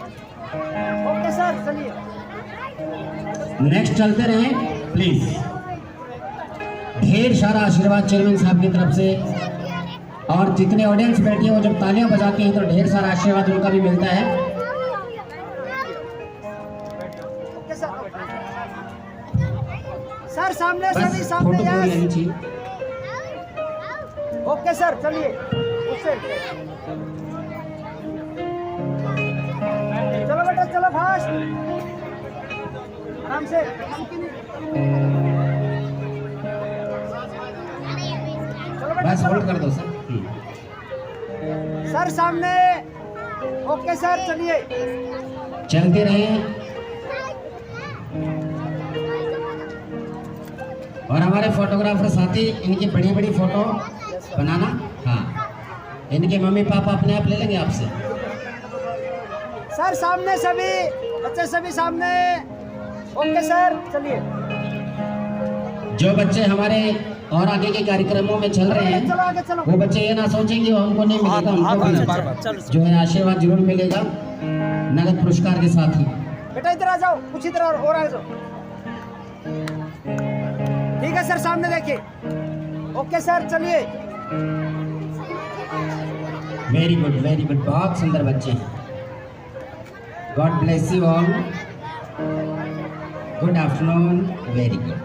Okay sir चलिए। Next चलते रहे प्लीज। ढेर सारा आशीर्वाद चेयरमैन साहब की तरफ से, और जितने ऑडियंस बैठी हैं वो जब तालियां बजाती हैं तो ढेर सारा आशीर्वाद उनका भी मिलता है। Okay sir. सर सामने बस सभी सामने फोटो पूरी लेनी यस। चाहिए। ओके सर चलिए उससे चलो बेटा चलो फास्ट आराम से। चलो बेटा बस चलो। होल्ड कर दो सर। सर सामने। ओके सर चलिए। चलते रहे। और हमारे फोटोग्राफर साथी इनकी बड़ी बड़ी फोटो बनाना। हाँ, इनके मम्मी पापा अपने आप ले लेंगे आपसे। सर सामने सभी बच्चे सभी सामने। ओके सर चलिए। जो बच्चे हमारे और आगे के कार्यक्रमों में चल रहे चलो हैं आगे चलो। वो बच्चे ये ना सोचेंगे वो हमको नहीं मिलेगा, उनको भी जो है आशीर्वाद जरूर मिलेगा नगद पुरस्कार के साथ ही। बेटा इधर आ जाओ, कुछ इधर और आ जाओ। ठीक है सर सामने देखिए। ओके सर चलिए। वेरी गुड, बहुत सुंदर बच्चे हैं। God bless you all. Good afternoon. Very good.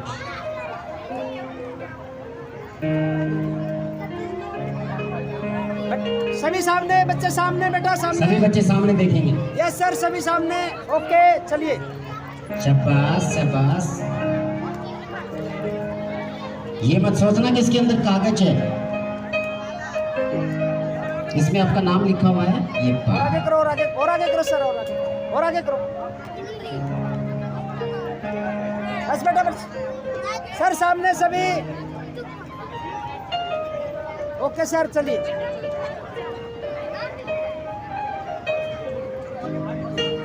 सभी सामने बच्चे सामने बेटा सामने। सभी बच्चे सामने देखेंगे। यस सर सभी सामने। ओके चलिए। शाबाश शाबाश। ये मत सोचना कि इसके अंदर कागज है, इसमें आपका नाम लिखा हुआ है। ये और आगे करो, और आगे करो सर, और आगे करो। बस बेटा बस। सर सामने सभी। ओके सर चलिए।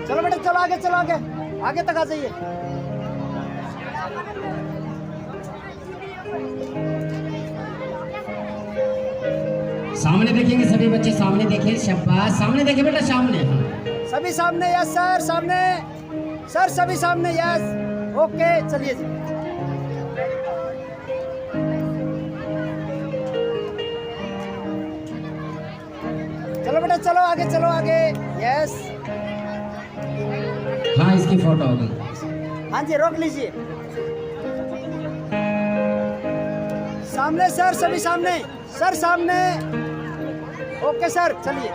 चलो बेटा चलो आगे, चलो आगे, आगे तक आ जाइए। सामने देखेंगे सभी बच्चे, सामने देखें। शाबाश, सामने देखे बेटा, सामने। सभी सामने। यस सर सामने। सर सभी सामने। यस ओके चलिए जी। चलो बेटा चलो आगे, चलो आगे। यस हाँ, इसकी फोटो हो गई। हाँ जी रोक लीजिए। सामने सर सभी सामने। सर सामने। ओके सर चलिए।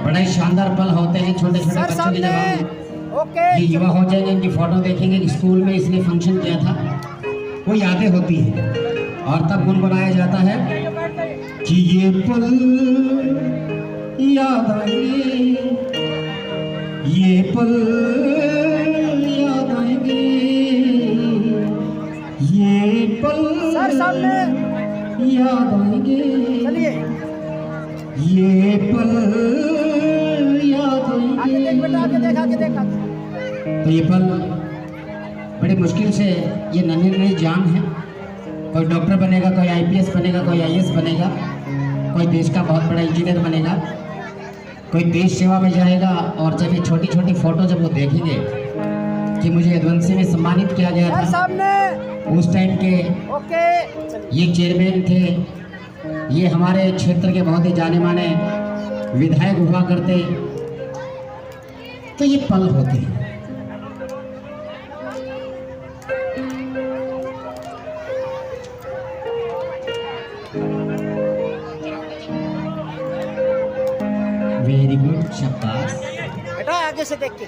बड़े शानदार पल होते हैं छोटे छोटे सर बच्चों के सामने। जब ओके ये युवा हो जाएंगे, इनकी फोटो देखेंगे कि स्कूल में इसने फंक्शन किया था, वो यादें होती हैं और तब गुनगुनाया जाता है कि ये पल याद आएंगे, ये पल याद आएंगे, ये पल सर सामने। याद आएंगे, चलिए ये पल याद आगे देख बेटा, आगे देख, आगे देख, आगे। तो ये पल बड़ी मुश्किल से, ये नन्ही नन्ही जान है। कोई डॉक्टर बनेगा, कोई आईपीएस बनेगा, कोई आईएएस बनेगा, कोई देश का बहुत बड़ा इंजीनियर बनेगा, कोई देश सेवा में जाएगा। और जब ये छोटी छोटी फोटो जब वो देखेंगे कि मुझे यदुवंशी में सम्मानित किया गया सर था, सामने। उस टाइम के ओके चलिए। ये चेयरमैन थे, ये हमारे क्षेत्र के बहुत ही जाने माने विधायक हुआ करते, तो ये पल होते हैं। वेरी गुड, शाबाश। बेटा आगे से देख के।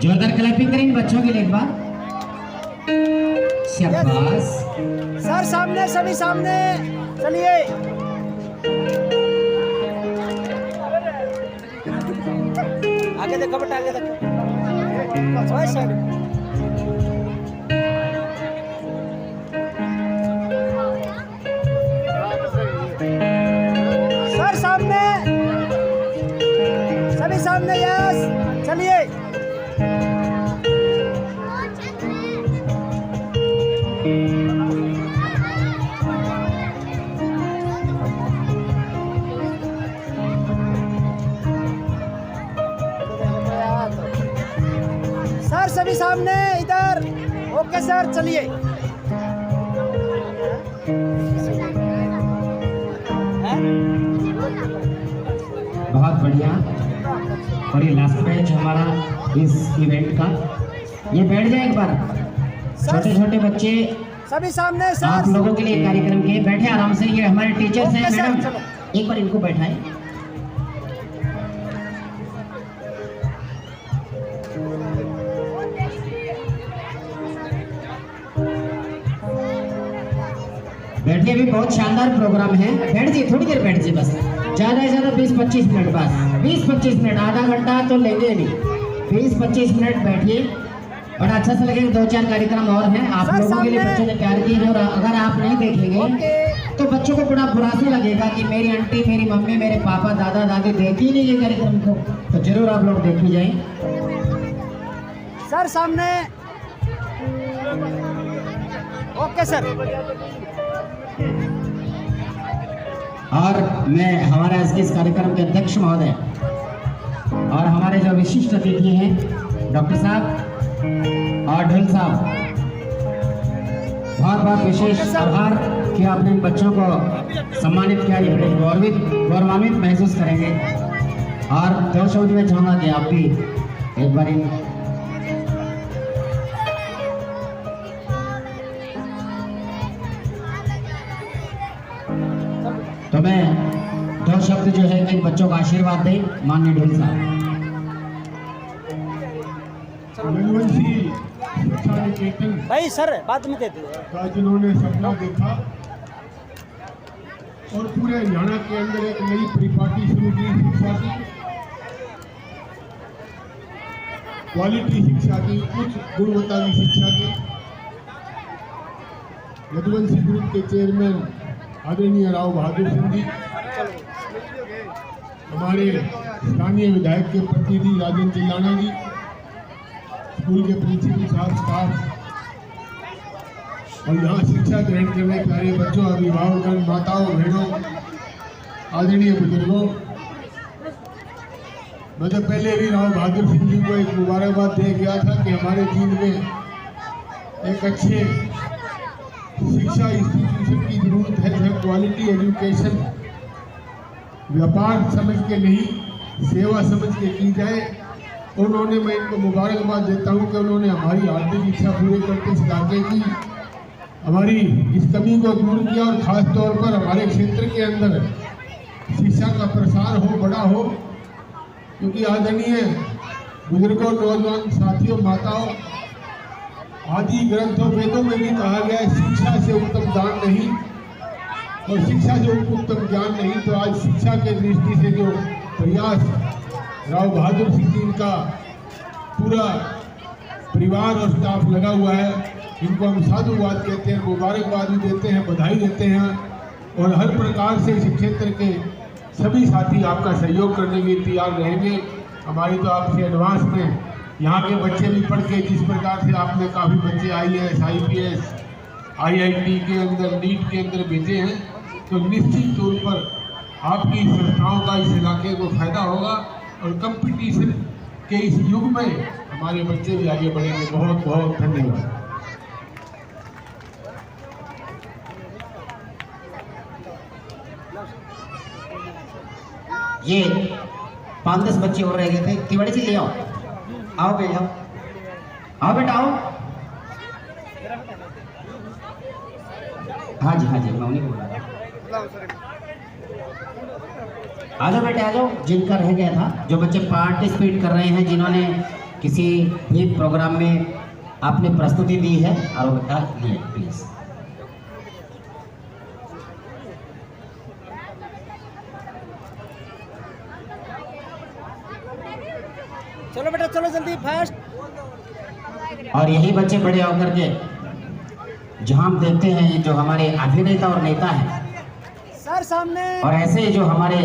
जोरदार क्लैपिंग करेंगे बच्चों के लिए एक बार। शाबाश। सर सामने सभी सामने। चलिए आगे देखो बेटा, आगे देखो। ओए सर सर सामने सभी सामने। यस यस चलिए। सर सभी सामने इधर। ओके सर चलिए। बहुत बढ़िया। और ये लास्ट मैच हमारा इस इवेंट का। ये बैठ जाए एक बार। छोटे छोटे बच्चे सभी सामने सर। आप लोगों के लिए कार्यक्रम के बैठे आराम से। ये हमारे टीचर्स हैं ओके सर, मैडम, चलो। एक बार इनको बैठाएं। बैठिए, भी बहुत शानदार प्रोग्राम है। बैठ जाइए, थोड़ी देर बैठ जाइए बस, ज़्यादा से ज़्यादा 20-25 मिनट बस। 20-25 मिनट, आधा घंटा तो लेंगे नहीं। 20-25 मिनट बैठिए, बड़ा अच्छा सा लगेगा। 2-4 कार्यक्रम और हैं आप सर, लोगों के लिए। सामने। बच्चों ने प्यार किया है और अगर आप नहीं देखेंगे ओके। तो बच्चों को बड़ा बुरा सा लगेगा कि मेरी आंटी, मेरी मम्मी, मेरे पापा, दादा दादी देखी नहीं ये कार्यक्रम को। तो जरूर आप लोग देखी जाए। सर सामने। Okay sir. और मैं हमारे आज के इस कार्यक्रम के अध्यक्ष महोदय और हमारे जो विशिष्ट अतिथि हैं डॉक्टर साहब और ढोल साहब, बहुत बहुत विशेष आभार कि आपने इन बच्चों को सम्मानित किया। ये बड़े गौरवान्वित महसूस करेंगे। और 2 शब्द में चाहूँगा कि आप भी एक बार तो मैं 2 शब्द जो है इन बच्चों का आशीर्वाद दें माननीय ढोल साहब। शिक्षा निकेतन भाई सर बाद में देते हैं। का जिन्होंने सपना देखा और पूरे हरियाणा के अंदर एक नई परिपाटी शुरू की शिक्षा की, क्वालिटी शिक्षा की, उच्च गुणवत्ता की शिक्षा की। यदुवंशी ग्रुप के चेयरमैन आदरणीय राव बहादुर सिंह जी, हमारे स्थानीय विधायक के प्रतिनिधि राजेंद्र चिल्लाना जी, स्कूल के प्रिंसिपल साहब, स्टाफ और यहाँ शिक्षा ग्रहण करने प्यारे बच्चों, अभिभावकगण, माताओं, बहनों, आदरणीय बुजुर्गों, मैं तो पहले भी राव बहादुर सिंह जी को एक मुबारकबाद दे गया था कि हमारे जीवन में एक अच्छे शिक्षा इंस्टीट्यूशन की जरूरत है जहाँ क्वालिटी एजुकेशन व्यापार समझ के नहीं, सेवा समझ के की जाए। उन्होंने, मैं इनको मुबारकबाद देता हूँ कि उन्होंने हमारी आर्थिक इच्छा पूरे करके इस इलाके की हमारी इस कमी को दूर किया और ख़ास तौर पर हमारे क्षेत्र के अंदर शिक्षा का प्रसार हो, बड़ा हो। क्योंकि आदरणीय बुजुर्गों, नौजवान साथियों, माताओं, आदि ग्रंथों, वेदों में भी कहा गया है शिक्षा से उत्तम दान नहीं और शिक्षा से उत्तम ज्ञान नहीं। तो आज शिक्षा के दृष्टि से जो प्रयास राव बहादुर सिंह जी का पूरा परिवार और स्टाफ लगा हुआ है, इनको हम साधुवाद कहते हैं, मुबारकबाद भी देते हैं, बधाई देते हैं। और हर प्रकार से इस क्षेत्र के सभी साथी आपका सहयोग करने के लिए तैयार रहेंगे। हमारी तो आपसे एडवांस में यहाँ के बच्चे भी पढ़ के, जिस प्रकार से आपने काफ़ी बच्चे IAS, IPS, IIT के अंदर, नीट के अंदर भेजे हैं, तो निश्चित तौर पर आपकी संस्थाओं का इस इलाके को फायदा होगा और कंपटीशन के इस युग में हमारे बच्चे भी आगे बढ़ेंगे। बहुत बहुत धन्यवाद। ये 5-10 बच्चे और रह गए थे। तिवाड़ी जी ले आओ, आओ बेटा, आओ बेटा आओ। हाँ जी मैं उन्हीं को बोला था। आ जाओ बेटे, आ जाओ। जिनका रह गया था, जो बच्चे पार्टिसिपेट कर रहे हैं, जिन्होंने किसी भी प्रोग्राम में आपने प्रस्तुति दी है, और बेटा लिए प्लीज। चलो बेटा चलो जल्दी फास्ट। और यही बच्चे बड़े होकर के जो हम देखते हैं, जो हमारे अभिनेता और नेता हैं, सर सामने। और ऐसे जो हमारे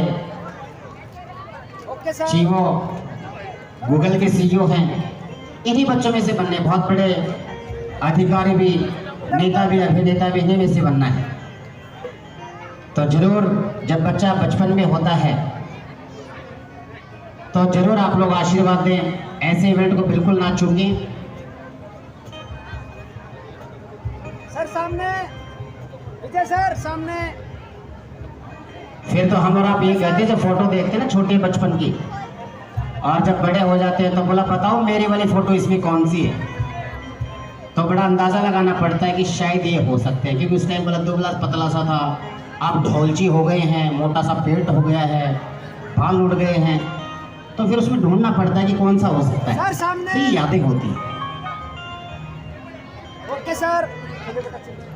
ओके सर। चीवो गूगल के सीईओ हैं, इन्हीं बच्चों में से बनने, बहुत बड़े अधिकारी भी, नेता भी, अभिनेता भी इन्हीं में से बनना है। तो जरूर जब बच्चा बचपन में होता है तो जरूर आप लोग आशीर्वाद दें, ऐसे इवेंट को बिल्कुल ना चूकें। सर सामने, विजय सर सामने। फिर तो हम और आप ये कहते हैं, जब फोटो देखते हैं ना छोटे बचपन की, और जब बड़े हो जाते हैं तो बोला बताओ मेरी वाली फोटो इसमें कौन सी है, तो बड़ा अंदाजा लगाना पड़ता है कि शायद ये हो सकते हैं, क्योंकि उस टाइम बोला दुबला पतला सा था, आप ढोलची हो गए हैं, मोटा सा पेट हो गया है, बाल उड़ गए हैं, तो फिर उसमें ढूंढना पड़ता है कि कौन सा हो सकता है। सर सामने। तो ये यादें होती हैं। Okay sir. चलिए बेटा, चलिए।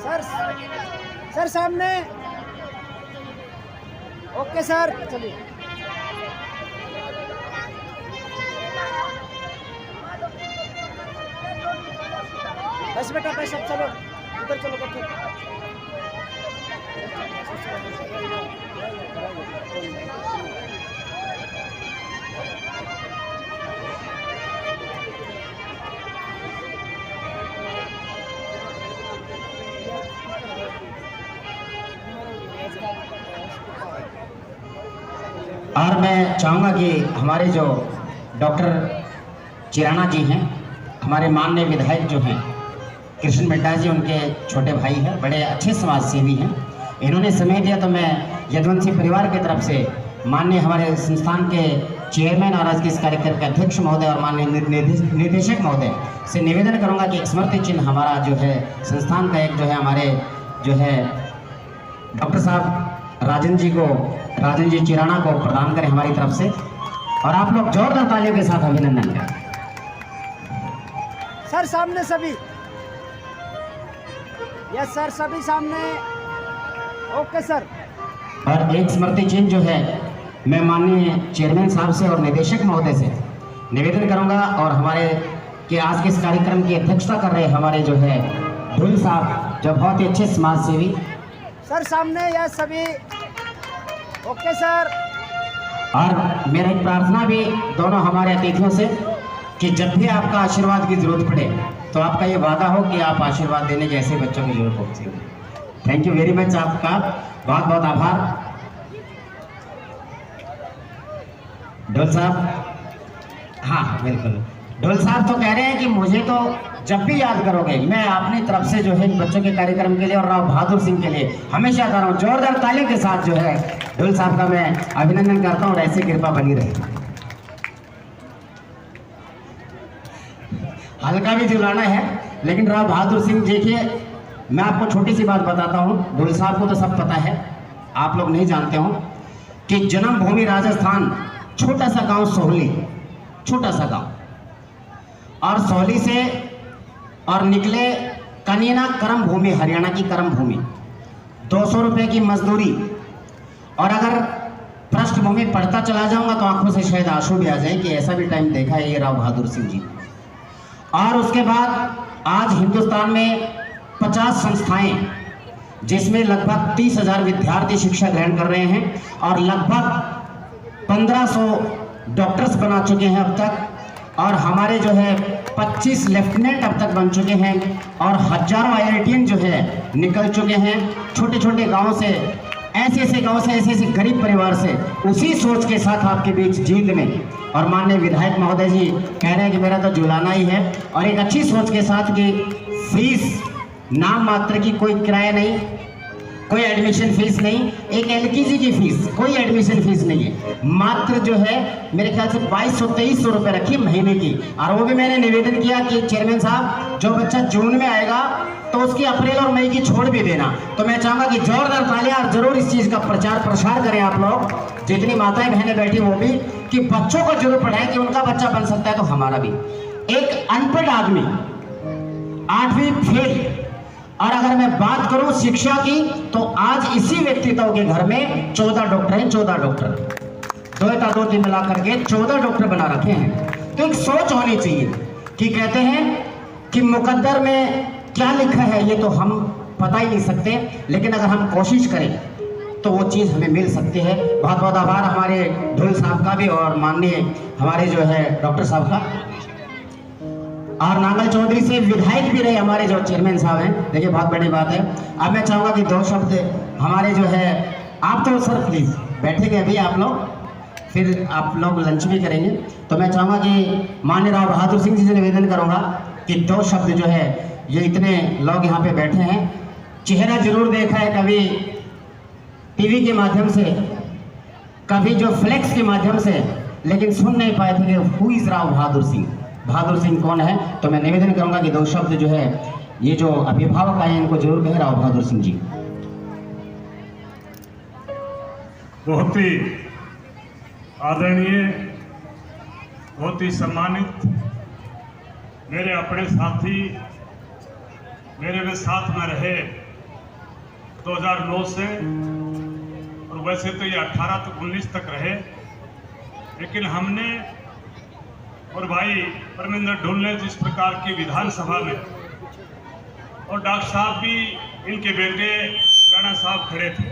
सर सर सामने। ओके सर, चलिए। बस बेटा बस, अब चलो इधर चलो बच्चों। और मैं चाहूँगा कि हमारे जो डॉक्टर चिराना जी हैं, हमारे माननीय विधायक जो हैं कृष्ण मिड्डा जी, उनके छोटे भाई हैं, बड़े अच्छे समाज सेवी हैं, इन्होंने समय दिया, तो मैं यदुवंशी परिवार की तरफ से माननीय हमारे संस्थान के चेयरमैन और आज के इस कार्यक्रम के अध्यक्ष महोदय और माननीय निदेशक महोदय से निवेदन करूंगा कि एक स्मृति चिन्ह हमारा जो है संस्थान का, एक जो है हमारे जो है डॉक्टर साहब राजन जी चिराना को प्रदान करें हमारी तरफ से, और आप लोग जोरदार तालियों के साथ अभिनंदन करें। सर सामने सभी। यस सर, सभी सामने। Okay sir. और एक स्मृति चिन्ह जो है मैं माननीय चेयरमैन साहब से और निदेशक महोदय से निवेदन करूंगा, और हमारे के आज के इस कार्यक्रम की अध्यक्षता कर रहे हमारे जो है ढुल साहब, जो बहुत ही अच्छे समाज सेवी। सर सामने। यस सभी। Okay sir. और मेरा एक प्रार्थना भी दोनों हमारे अतिथियों से कि जब भी आपका आशीर्वाद की जरूरत पड़े तो आपका ये वादा हो कि आप आशीर्वाद देने के ऐसे बच्चों की जरूरत होती है। थैंक यू वेरी मच, आपका बहुत बहुत आभार। ढोल साहब, हाँ बिल्कुल, ढोल साहब तो कह रहे हैं कि मुझे तो जब भी याद करोगे, मैं अपनी तरफ से जो है बच्चों के कार्यक्रम के लिए और राव बहादुर सिंह के लिए हमेशा आता रहा हूँ। जोरदार तालियों के साथ जो है ढोल साहब का मैं अभिनंदन करता हूँ, और ऐसी कृपा बनी रहे। हल्का भी जुलाना है, लेकिन राव बहादुर सिंह, देखिए मैं आपको छोटी सी बात बताता हूँ, ढोल साहब को तो सब पता है, आप लोग नहीं जानते हो कि जन्मभूमि राजस्थान, छोटा सा गांव सोहली, छोटा सा गांव, और सोहली से और निकले कनीना कर्म भूमि, हरियाणा की कर्म भूमि, 200 रुपए की मजदूरी, और अगर पृष्ठभूमि पढ़ता चला जाऊंगा तो आंखों से शायद आंसू भी आ जाए कि ऐसा भी टाइम देखा है ये राव बहादुर सिंह जी। और उसके बाद आज हिंदुस्तान में 50 संस्थाएं, जिसमें लगभग 30,000 विद्यार्थी शिक्षा ग्रहण कर रहे हैं, और लगभग 1500 डॉक्टर्स बना चुके हैं अब तक, और हमारे जो है 25 लेफ्टिनेंट अब तक बन चुके हैं, और हजारों IITian जो है निकल चुके हैं छोटे छोटे गांवों से, ऐसे गांव से, ऐसे गरीब परिवार से, उसी सोच के साथ आपके बीच जींद में। और माननीय विधायक महोदय जी कह रहे हैं कि मेरा तो जुलाना ही है, और एक अच्छी सोच के साथ कि फीस नाम मात्र की, कोई किराया नहीं, कोई एडमिशन फीस नहीं, एक LKG की फीस, कोई एडमिशन फीस नहीं है, मात्र जो है मेरे ख्याल से 2200-2300 रुपये रखी महीने की। और वो भी मैंने निवेदन किया कि चेयरमैन साहब, जो बच्चा जून में आएगा तो उसकी अप्रैल और मई की छोड़ भी देना। तो मैं चाहूँगा कि जोरदार तालियां, और जरूर इस चीज़ का प्रचार प्रसार करें आप लोग, जितनी माताएं बहनें बैठी वो भी, कि बच्चों को जरूर पढ़ाएं कि उनका बच्चा बन सकता है तो हमारा भी। एक अनपढ़ आदमी 8वीं फेल और अगर मैं बात करूं शिक्षा की, तो आज इसी व्यक्तित्व के घर में 14 डॉक्टर हैं, 14 डॉक्टर, दो तीन मिला करके 14 डॉक्टर बना रखे हैं। तो एक सोच होनी चाहिए कि कहते हैं कि मुकद्दर में क्या लिखा है ये तो हम पता ही नहीं सकते, लेकिन अगर हम कोशिश करें तो वो चीज़ हमें मिल सकती है। बहुत बहुत आभार हमारे ढोल साहब का भी और माननीय हमारे जो है डॉक्टर साहब का, और नांगल चौधरी से विधायक भी रहे हमारे जो चेयरमैन साहब हैं। देखिए बहुत बड़ी बात है। अब मैं चाहूँगा कि 2 शब्द हमारे जो है, आप तो सर प्लीज़ बैठेंगे अभी आप लोग, फिर आप लोग लंच भी करेंगे, तो मैं चाहूँगा कि माननीय राव बहादुर सिंह जी से निवेदन करूँगा कि 2 शब्द जो है, ये इतने लोग यहाँ पे बैठे हैं, चेहरा जरूर देखा है कभी टीवी के माध्यम से, कभी जो फ्लेक्स के माध्यम से, लेकिन सुन नहीं पाए थे कि हु इज राव बहादुर सिंह, बहादुर सिंह कौन है। तो मैं निवेदन करूँगा कि 2 शब्द जो है, ये जो अभिभावक आए इनको जरूर कहें राव बहादुर सिंह जी। बहुत ही आदरणीय, बहुत ही सम्मानित मेरे अपने साथी, मेरे में साथ में रहे 2009 से, और वैसे तो ये 18 तक 19 तक रहे, लेकिन हमने और भाई परमेंद्र ढोल ने जिस प्रकार की विधानसभा में, और डॉक्टर साहब भी, इनके बेटे राणा साहब खड़े थे,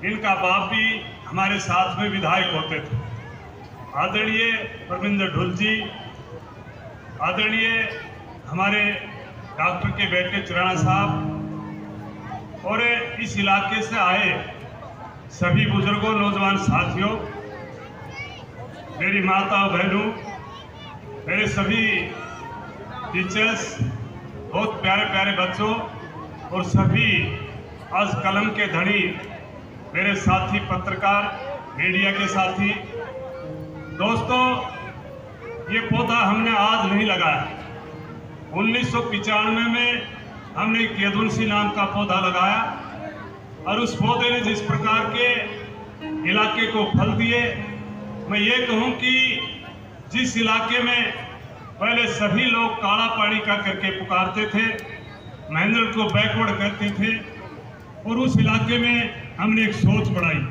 इनका बाप भी हमारे साथ में विधायक होते थे, आदरणीय परमेंद्र ढोल जी, आदरणीय हमारे डॉक्टर के बेटे चिराना साहब, और इस इलाके से आए सभी बुजुर्गों, नौजवान साथियों, मेरी माता बहनों, मेरे सभी टीचर्स, बहुत प्यारे प्यारे बच्चों, और सभी आज कलम के धनी मेरे साथी पत्रकार, मीडिया के साथी दोस्तों, ये पौधा हमने आज नहीं लगाया। 1995 में हमने यदुवंशी नाम का पौधा लगाया, और उस पौधे ने जिस प्रकार के इलाके को फल दिए, मैं ये कहूँ कि जिस इलाके में पहले सभी लोग काला पानी का करके पुकारते थे, महेंद्र को बैकवर्ड करते थे, और उस इलाके में हमने एक सोच बढ़ाई,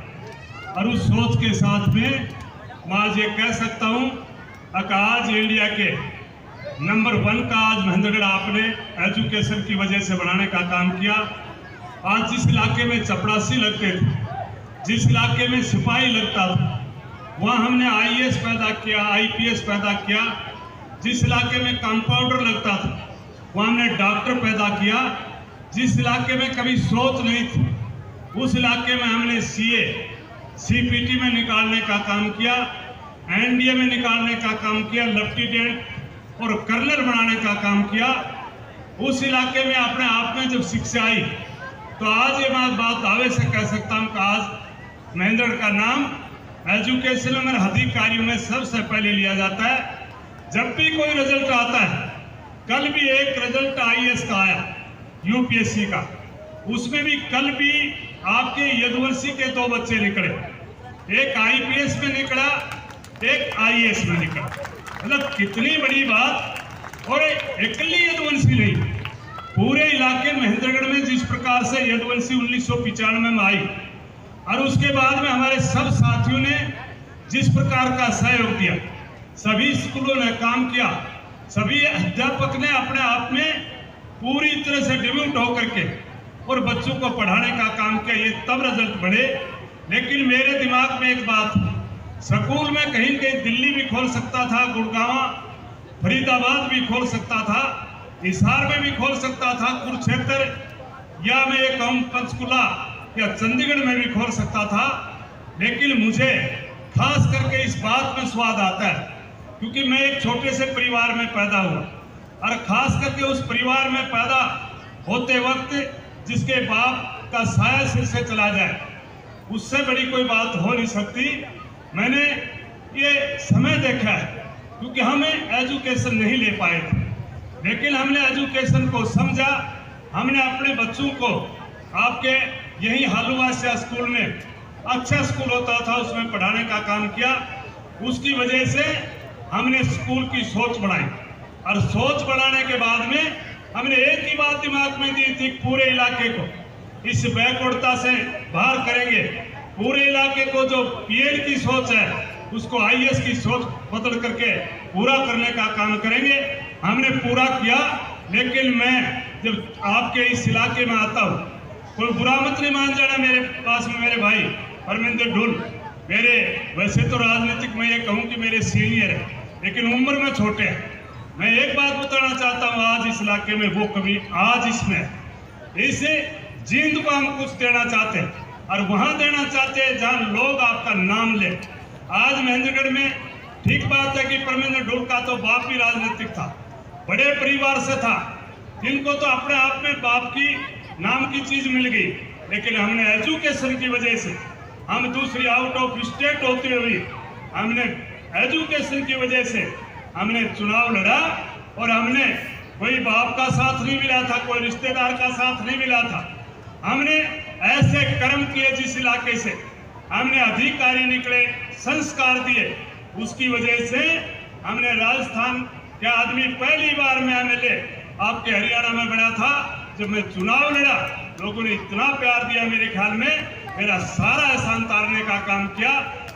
और उस सोच के साथ में मैं आज ये कह सकता हूँ कि आज इंडिया के नंबर 1 का आज महेंद्रगढ़ आपने एजुकेशन की वजह से बनाने का काम किया। आज जिस इलाके में चपरासी लगते थे, जिस इलाके में सिपाही लगता था, वहाँ हमने IAS पैदा किया, IPS पैदा किया। जिस इलाके में कंपाउंडर लगता था, वहाँ हमने डॉक्टर पैदा किया। जिस इलाके में कभी सोच नहीं थी, उस इलाके में हमने CA, CPT में निकालने का काम किया, NDA में निकालने का काम किया, लेफ्टिनेंट और कर्नल बनाने का काम किया। उस इलाके में अपने आप में जब शिक्षा आई, तो आज ये मैं बात दावे से कह सकता हूँ कि आज महेंद्रगढ़ का नाम एजुकेशन में अधिकारियों में सबसे पहले लिया जाता है। जब भी कोई रिजल्ट आता है, कल भी एक रिजल्ट IAS का आया, UPSC का, उसमें भी कल भी आपके यदुवंशी के 2 बच्चे निकले, एक IPS में निकला, एक IAS में निकला। मतलब कितनी बड़ी बात। और अकेली यदुवंशी नहीं, पूरे इलाके महेंद्रगढ़ में जिस प्रकार से यदुवंशी 1995 में आई, और उसके बाद में हमारे सब साथियों ने जिस प्रकार का सहयोग दिया, सभी स्कूलों ने काम किया, सभी अध्यापक ने अपने आप में पूरी तरह से डिवोट होकर के और बच्चों को पढ़ाने का काम किया, ये तब रिजल्ट बढ़े। लेकिन मेरे दिमाग में एक बात, स्कूल में कहीं कहीं दिल्ली भी खोल सकता था, गुड़गांव, फरीदाबाद भी खोल सकता था, हिसार में भी खोल सकता था, कुरुक्षेत्र, या मैं ये कहूँ पंचकुला या चंडीगढ़ में भी खोल सकता था। लेकिन मुझे खास करके इस बात में स्वाद आता है क्योंकि मैं एक छोटे से परिवार में पैदा हुआ, और खास करके उस परिवार में पैदा होते वक्त जिसके बाप का साया सिर से चला जाए, उससे बड़ी कोई बात हो नहीं सकती। मैंने ये समय देखा है क्योंकि हमें एजुकेशन नहीं ले पाए थे, लेकिन हमने एजुकेशन को समझा। हमने अपने बच्चों को आपके यही हालूवासिया स्कूल में, अच्छा स्कूल होता था, उसमें पढ़ाने का काम किया। उसकी वजह से हमने स्कूल की सोच बढ़ाई, और सोच बढ़ाने के बाद में हमने एक ही बात दिमाग में दी थी, पूरे इलाके को इस बैकवर्डता से बाहर करेंगे। पूरे इलाके को जो पीएड की सोच है उसको आईएएस की सोच बदल करके पूरा करने का काम करेंगे। हमने पूरा किया, लेकिन मैं जब आपके इस इलाके में आता हूँ, कोई बुरा मत नहीं मान जाना। मेरे पास में मेरे भाई परमिंदर ढुल, मेरे वैसे तो राजनीतिक में ये कहूँ कि मेरे सीनियर है, लेकिन उम्र में छोटे हैं। मैं एक बात बताना चाहता हूँ, आज इस इलाके में वो कमी आज इसमें इसे जींद को हम कुछ देना चाहते हैं, और वहां देना चाहते हैं जहां लोग आपका नाम ले। आज महेंद्रगढ़ में ठीक बात है कि परमिंदर ढुल का तो बाप भी राजनीतिक था, बड़े परिवार से था, जिनको तो अपने आप में बाप की नाम की चीज मिल गई। लेकिन हमने एजुकेशन की वजह से, हम दूसरी आउट ऑफ स्टेट होते हुए हमने एजुकेशन की वजह से हमने चुनाव लड़ा, और हमने कोई बाप का साथ नहीं मिला था, कोई रिश्तेदार का साथ नहीं मिला था। हमने ऐसे कर्म किए जिस इलाके से हमने अधिकारी निकले, संस्कार दिए, उसकी वजह से हमने राजस्थान के आदमी पहली बार में एमएलए आपके हरियाणा में बना था। जब मैं चुनाव लड़ा, लोगों ने इतना प्यार दिया, मेरे ख्याल में मेरा सारा एहसान तारने का काम किया।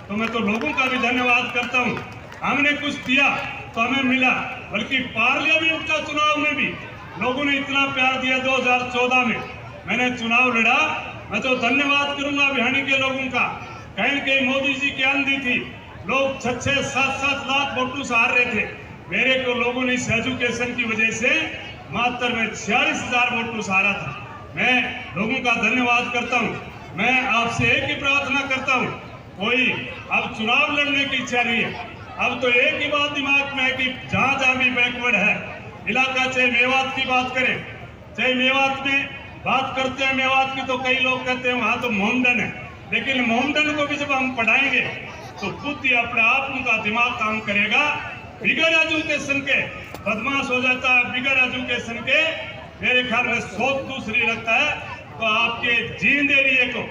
तो मैं तो लोगों का भी धन्यवाद करता हूँ। हमने कुछ दिया तो हमें मिला, बल्कि पार्लियामेंट का चुनाव में भी लोगों ने इतना प्यार दिया। 2014 में मैंने चुनाव लड़ा, मैं तो धन्यवाद करूंगा बिहानी के लोगों का। कहीं कहीं मोदी जी की आंधी थी, लोग 6-6, 7-7 लाख वोटों से हार रहे थे। मेरे को लोगों ने इस एजुकेशन की वजह से मात्र में 46,000 वोटों से हारा था। मैं लोगों का धन्यवाद करता हूँ। मैं आपसे एक ही प्रार्थना करता हूँ, कोई अब चुनाव लड़ने की इच्छा नहीं है। अब तो एक ही बात दिमाग में है कि जहाँ जहाँ भी बैकवर्ड है इलाका, चाहे मेवात की बात करें, चाहे मेवात में बात करते हैं, मेवात की तो कई लोग कहते हैं वहाँ तो मोमडन है, लेकिन मोमडन को भी जब हम पढ़ाएंगे तो बुद्धि अपने आप उनका दिमाग काम करेगा। बिगड़ एजुकेशन के बदमाश हो जाता है, बिगड़ एजुकेशन के मेरे ख्याल में सोच दूसरी रखता है। तो आपके जींद एरिया को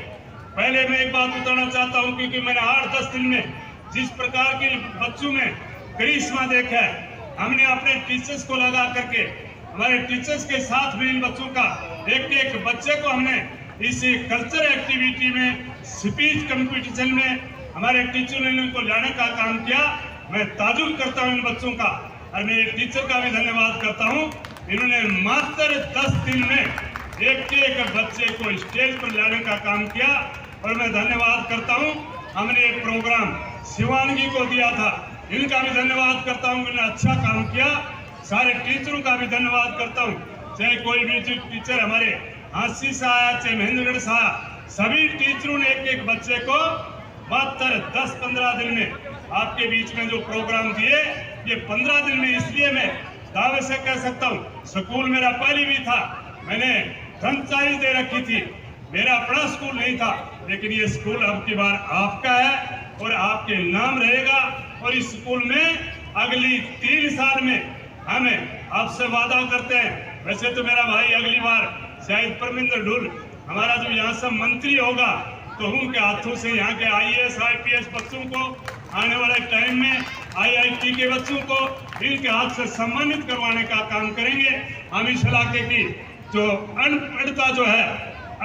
पहले मैं एक बात बताना चाहता हूँ, क्योंकि मैंने 8-10 दिन में जिस प्रकार के बच्चों में करिश्मा देखा है, हमने अपने टीचर्स को लगा करके, हमारे टीचर्स के साथ भी इन बच्चों का एक बच्चे को हमने इस कल्चर एक्टिविटी में, स्पीच कंपटीशन में हमारे टीचर ने इनको लाने का काम किया। मैं ताजुब करता हूँ इन बच्चों का, और मेरे टीचर का भी धन्यवाद करता हूँ। इन्होंने मात्र 10 दिन में एक बच्चे को स्टेज पर लाने का काम किया, और मैं धन्यवाद करता हूँ। हमने एक प्रोग्राम शिवानगी को दिया था, इनका भी धन्यवाद करता हूँ, इन्होंने अच्छा काम किया। सारे टीचरों का भी धन्यवाद करता हूँ, चाहे कोई भी टीचर हमारे हांसी से आया, चाहे महेंद्रगढ़ से आया, सभी टीचरों ने एक बच्चे को मात्र 10-15 दिन में आपके बीच में जो प्रोग्राम दिए, ये 15 दिन में, इसलिए मैं दावे से कह सकता हूँ स्कूल मेरा पहले भी था, मैंने फ्रेंचाइज दे रखी थी, मेरा अपना स्कूल नहीं था, लेकिन ये स्कूल अब की बार आपका है और आपके नाम रहेगा। और इस स्कूल में अगली 3 साल में हमें आपसे वादा करते हैं, वैसे तो मेरा भाई अगली बार शायद परमिंदर ढुल हमारा जो यहाँ से मंत्री होगा, तो उनके हाथों से यहाँ के आईएएस आईपीएस बच्चों को आने वाले टाइम में आईआईटी के बच्चों को इनके हाथ से सम्मानित करवाने का काम करेंगे। हम इस इलाके की जो अनपढ़ता जो है,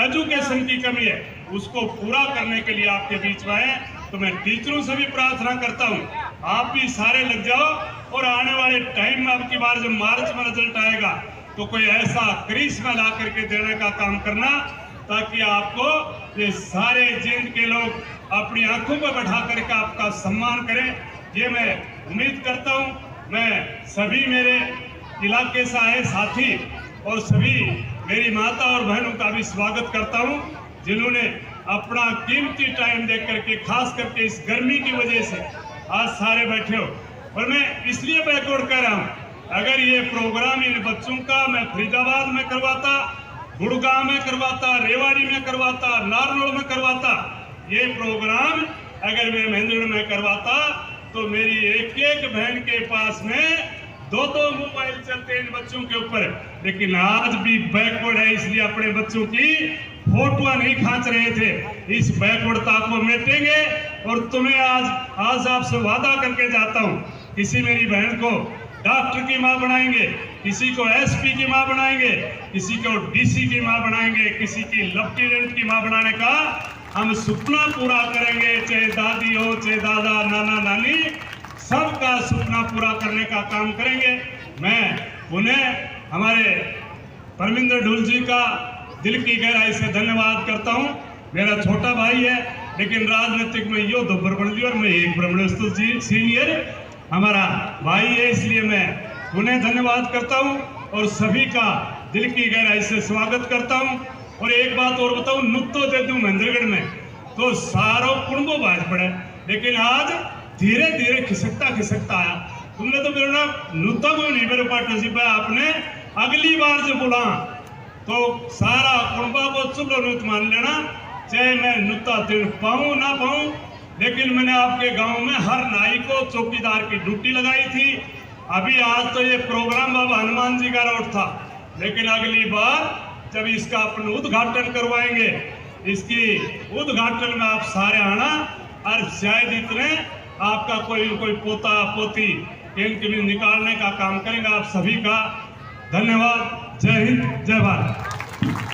एजुकेशन की कमी है, उसको पूरा करने के लिए आपके बीच में आए। तो मैं टीचरों से भी प्रार्थना करता हूँ, आप भी सारे लग जाओ, और आने वाले टाइम में अब की बार जब मार्च में रिजल्ट आएगा तो कोई ऐसा करिश्मा ला करके देने का काम करना, ताकि आपको ये सारे जींद के लोग अपनी आंखों पर बैठा करके आपका सम्मान करें। ये मैं उम्मीद करता हूँ। मैं सभी मेरे इलाके से आए साथी और सभी मेरी माता और बहनों का भी स्वागत करता हूँ, जिन्होंने अपना कीमती टाइम देख करके, खास करके इस गर्मी की वजह से आज सारे बैठे हो। और मैं इसलिए बैकवर्ड कर रहा हूँ, अगर ये प्रोग्राम इन बच्चों का मैं फरीदाबाद में करवाता, गुड़गांव में करवाता, रेवाड़ी में करवाता, नारनौल में करवाता, ये प्रोग्राम अगर मैं महेंद्रगढ़ में करवाता, तो मेरी एक बहन के पास में 2-2 मोबाइल चलते इन बच्चों के ऊपर। लेकिन आज भी बैकवर्ड है, इसलिए अपने बच्चों की फोटो नहीं खींच रहे थे। इस बैकवर्डता को मिटेंगे। और तुम्हें आज आपसे वादा करके जाता हूँ, किसी मेरी बहन को डॉक्टर की माँ बनाएंगे, किसी को एसपी की माँ बनाएंगे, किसी को डीसी की माँ बनाएंगे, किसी की लेफ्टिनेंट की माँ बनाने का हम सपना पूरा करेंगे। चाहे दादी हो, चाहे दादा, नाना नानी, सबका सपना पूरा करने का काम करेंगे। मैं उन्हें हमारे परमिंदर ढुल जी का दिल की गहराई से धन्यवाद करता हूँ। मेरा छोटा भाई है, लेकिन राजनीतिक में यो दोबर बन दिया और मैं एक ब्रह्मणस्तु जी सीनियर हमारा भाई है, इसलिए मैं उन्हें धन्यवाद करता हूँ और सभी का दिल की गहराई से स्वागत करता हूँ। और एक बात और बताऊँ, नुत्तो दे दूँ महेंद्रगढ़ में तो सारों कुंडो बाज पड़े, लेकिन आज धीरे धीरे खिसकता आया। तुमने तो मेरा नाम नुत्ता को नहीं मेरे पार्टनरशिप है, आपने अगली बार जो बुला तो सारा कुंबा को चुलो नुत मान लेना, चाहे मैं नुत्ता दिन पाऊँ ना पाऊँ। लेकिन मैंने आपके गांव में हर नाई को चौकीदार की ड्यूटी लगाई थी। अभी आज तो ये प्रोग्राम बाबा हनुमान जी का रोड था, लेकिन अगली बार जब इसका अपन उद्घाटन करवाएंगे, इसकी उद्घाटन में आप सारे आना और शायद इतने आपका कोई पोता पोती इनके निकालने का काम करेंगे। आप सभी का धन्यवाद। जय हिंद, जय भारत।